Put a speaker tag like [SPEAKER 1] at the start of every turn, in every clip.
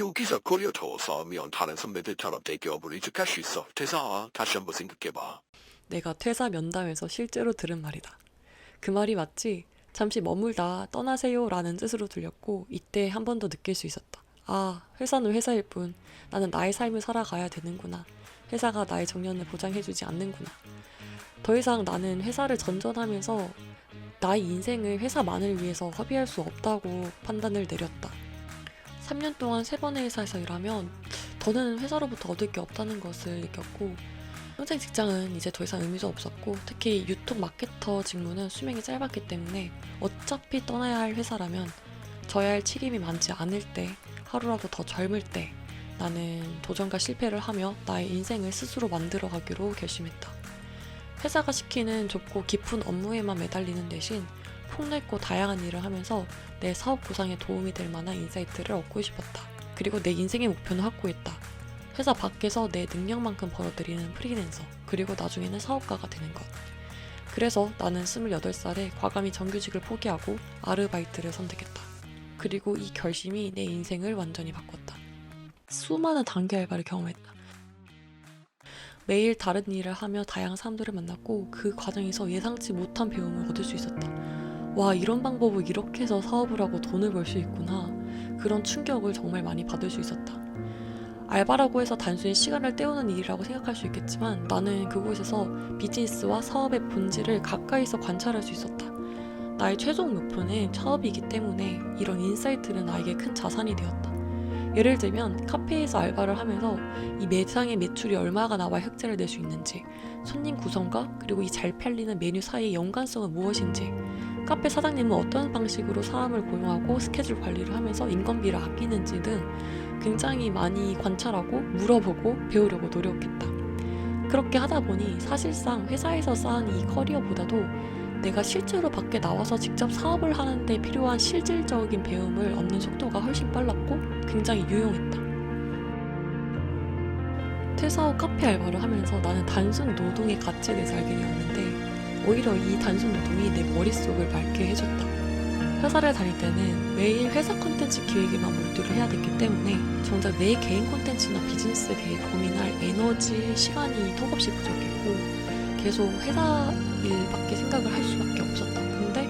[SPEAKER 1] 여기서 거려둬서 면 다른 선배들처럼 대기업으로 이직할 수 있어. 퇴사 다시 한번 생각해봐.
[SPEAKER 2] 내가 퇴사 면담에서 실제로 들은 말이다. 그 말이 맞지? 잠시 머물다 떠나세요 라는 뜻으로 들렸고 이때 한 번 더 느낄 수 있었다. 아, 회사는 회사일 뿐 나는 나의 삶을 살아가야 되는구나. 회사가 나의 정년을 보장해주지 않는구나. 더 이상 나는 회사를 전전하면서 나의 인생을 회사만을 위해서 허비할 수 없다고 판단을 내렸다. 3년 동안 3번의 회사에서 일하면 더는 회사로부터 얻을 게 없다는 것을 느꼈고 현재 직장은 이제 더 이상 의미도 없었고 특히 유통 마케터 직무는 수명이 짧았기 때문에 어차피 떠나야 할 회사라면 져야 할 책임이 많지 않을 때 하루라도 더 젊을 때 나는 도전과 실패를 하며 나의 인생을 스스로 만들어가기로 결심했다. 회사가 시키는 좁고 깊은 업무에만 매달리는 대신 폭넓고 다양한 일을 하면서 내 사업 구상에 도움이 될 만한 인사이트를 얻고 싶었다. 그리고 내 인생의 목표는 확고했다. 회사 밖에서 내 능력만큼 벌어들이는 프리랜서, 그리고 나중에는 사업가가 되는 것. 그래서 나는 28살에 과감히 정규직을 포기하고 아르바이트를 선택했다. 그리고 이 결심이 내 인생을 완전히 바꿨다. 수많은 단기 알바를 경험했다. 매일 다른 일을 하며 다양한 사람들을 만났고 그 과정에서 예상치 못한 배움을 얻을 수 있었다. 와, 이런 방법을 이렇게 해서 사업을 하고 돈을 벌 수 있구나. 그런 충격을 정말 많이 받을 수 있었다. 알바라고 해서 단순히 시간을 때우는 일이라고 생각할 수 있겠지만 나는 그곳에서 비즈니스와 사업의 본질을 가까이서 관찰할 수 있었다. 나의 최종 목표는 사업이기 때문에 이런 인사이트는 나에게 큰 자산이 되었다. 예를 들면 카페에서 알바를 하면서 이 매장의 매출이 얼마가 나와 흑자를 낼 수 있는지, 손님 구성과 그리고 이 잘 팔리는 메뉴 사이의 연관성은 무엇인지, 카페 사장님은 어떤 방식으로 사람을 고용하고 스케줄 관리를 하면서 인건비를 아끼는지 등 굉장히 많이 관찰하고 물어보고 배우려고 노력했다. 그렇게 하다 보니 사실상 회사에서 쌓은 이 커리어보다도 내가 실제로 밖에 나와서 직접 사업을 하는데 필요한 실질적인 배움을 얻는 속도가 훨씬 빨랐고 굉장히 유용했다. 퇴사 후 카페 알바를 하면서 나는 단순 노동의 가치에 대해서 알게 되었는데 오히려 이 단순 노동이 내 머릿속을 맑게 해줬다. 회사를 다닐 때는 매일 회사 콘텐츠 기획에만 몰두를 해야 됐기 때문에 정작 내 개인 콘텐츠나 비즈니스에 대해 고민할 에너지, 시간이 턱없이 부족했고 계속 회사 일밖에 생각을 할 수밖에 없었다. 근데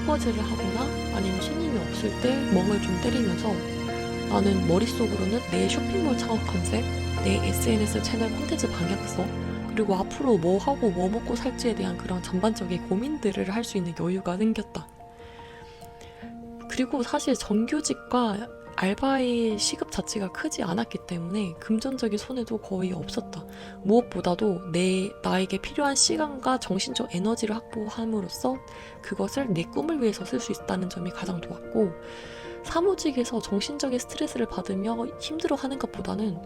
[SPEAKER 2] 퍼즐을 하거나 아니면 손님이 없을 때 멍을 좀 때리면서 나는 머릿속으로는 내 쇼핑몰 창업 컨셉, 내 SNS 채널 콘텐츠 방향성, 그리고 앞으로 뭐 하고 뭐 먹고 살지에 대한 그런 전반적인 고민들을 할 수 있는 여유가 생겼다. 그리고 사실 정규직과 알바의 시급 자체가 크지 않았기 때문에 금전적인 손해도 거의 없었다. 무엇보다도 나에게 필요한 시간과 정신적 에너지를 확보함으로써 그것을 내 꿈을 위해서 쓸 수 있다는 점이 가장 좋았고, 사무직에서 정신적인 스트레스를 받으며 힘들어하는 것보다는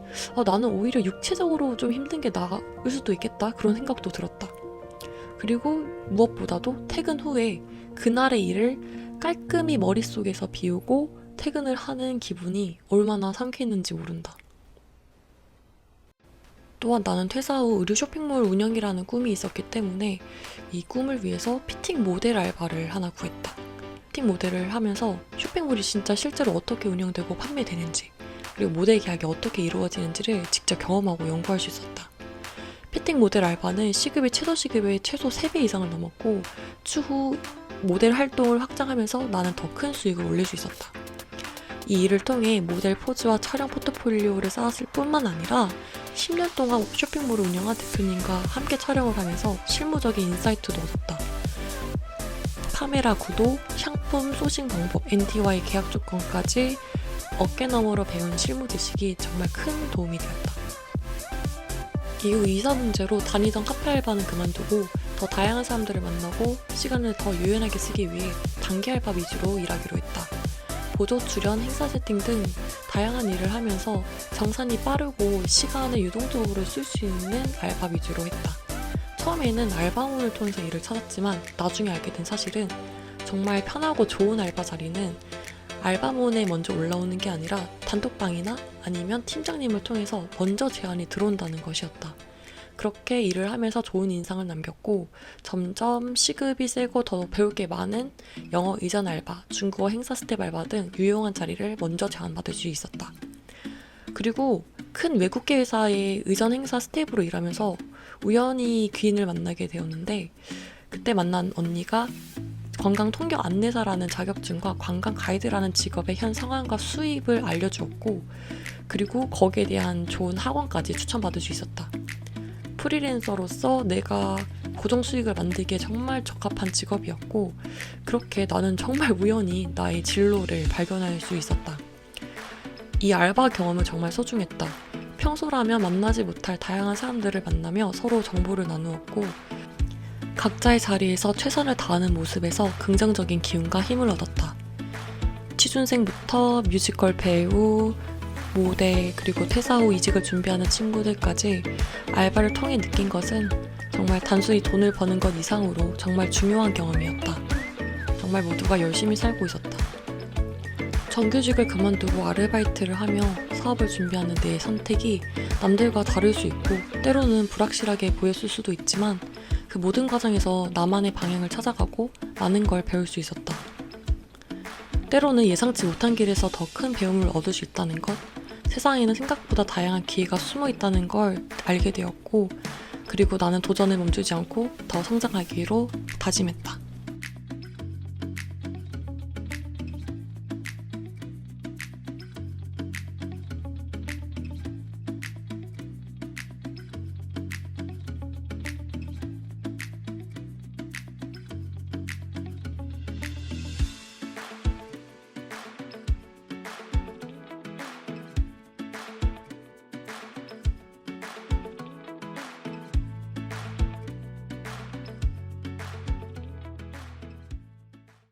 [SPEAKER 2] 나는 오히려 육체적으로 좀 힘든 게 나을 수도 있겠다 그런 생각도 들었다. 그리고 무엇보다도 퇴근 후에 그날의 일을 깔끔히 머릿속에서 비우고 퇴근을 하는 기분이 얼마나 상쾌했는지 모른다. 또한 나는 퇴사 후 의류 쇼핑몰 운영이라는 꿈이 있었기 때문에 이 꿈을 위해서 피팅 모델 알바를 하나 구했다. 피팅 모델을 하면서 쇼핑몰이 진짜 실제로 어떻게 운영되고 판매되는지, 그리고 모델 계약이 어떻게 이루어지는지를 직접 경험하고 연구할 수 있었다. 피팅 모델 알바는 시급이 최저 시급의 최소 3배 이상을 넘었고 추후 모델 활동을 확장하면서 나는 더 큰 수익을 올릴 수 있었다. 이 일을 통해 모델 포즈와 촬영 포트폴리오를 쌓았을 뿐만 아니라 10년 동안 쇼핑몰을 운영한 대표님과 함께 촬영을 하면서 실무적인 인사이트도 얻었다. 카메라 구도, 상품 소싱 방법, NT와의 계약 조건까지 어깨너머로 배운 실무 지식이 정말 큰 도움이 되었다. 이후 이사 문제로 다니던 카페 알바는 그만두고 더 다양한 사람들을 만나고 시간을 더 유연하게 쓰기 위해 단기 알바 위주로 일하기로 했다. 보조 출연, 행사 세팅 등 다양한 일을 하면서 정산이 빠르고 시간을 유동적으로 쓸 수 있는 알바 위주로 했다. 처음에는 알바몬을 통해서 일을 찾았지만 나중에 알게 된 사실은 정말 편하고 좋은 알바 자리는 알바몬에 먼저 올라오는 게 아니라 단톡방이나 아니면 팀장님을 통해서 먼저 제안이 들어온다는 것이었다. 그렇게 일을 하면서 좋은 인상을 남겼고 점점 시급이 세고 더 배울 게 많은 영어 이전 알바, 중국어 행사 스텝 알바 등 유용한 자리를 먼저 제안받을 수 있었다. 그리고 큰 외국계 회사의 의전 행사 스텝으로 일하면서 우연히 귀인을 만나게 되었는데, 그때 만난 언니가 관광 통역 안내사라는 자격증과 관광 가이드라는 직업의 현 상황과 수입을 알려주었고, 그리고 거기에 대한 좋은 학원까지 추천받을 수 있었다. 프리랜서로서 내가 고정 수익을 만들기에 정말 적합한 직업이었고, 그렇게 나는 정말 우연히 나의 진로를 발견할 수 있었다. 이 알바 경험은 정말 소중했다. 평소라면 만나지 못할 다양한 사람들을 만나며 서로 정보를 나누었고, 각자의 자리에서 최선을 다하는 모습에서 긍정적인 기운과 힘을 얻었다. 취준생부터 뮤지컬 배우, 모델, 그리고 퇴사 후 이직을 준비하는 친구들까지 알바를 통해 느낀 것은 정말 단순히 돈을 버는 것 이상으로 정말 중요한 경험이었다. 정말 모두가 열심히 살고 있었다. 정규직을 그만두고 아르바이트를 하며 사업을 준비하는 내 선택이 남들과 다를 수 있고 때로는 불확실하게 보였을 수도 있지만, 그 모든 과정에서 나만의 방향을 찾아가고 많은 걸 배울 수 있었다. 때로는 예상치 못한 길에서 더 큰 배움을 얻을 수 있다는 것, 세상에는 생각보다 다양한 기회가 숨어 있다는 걸 알게 되었고, 그리고 나는 도전을 멈추지 않고 더 성장하기로 다짐했다.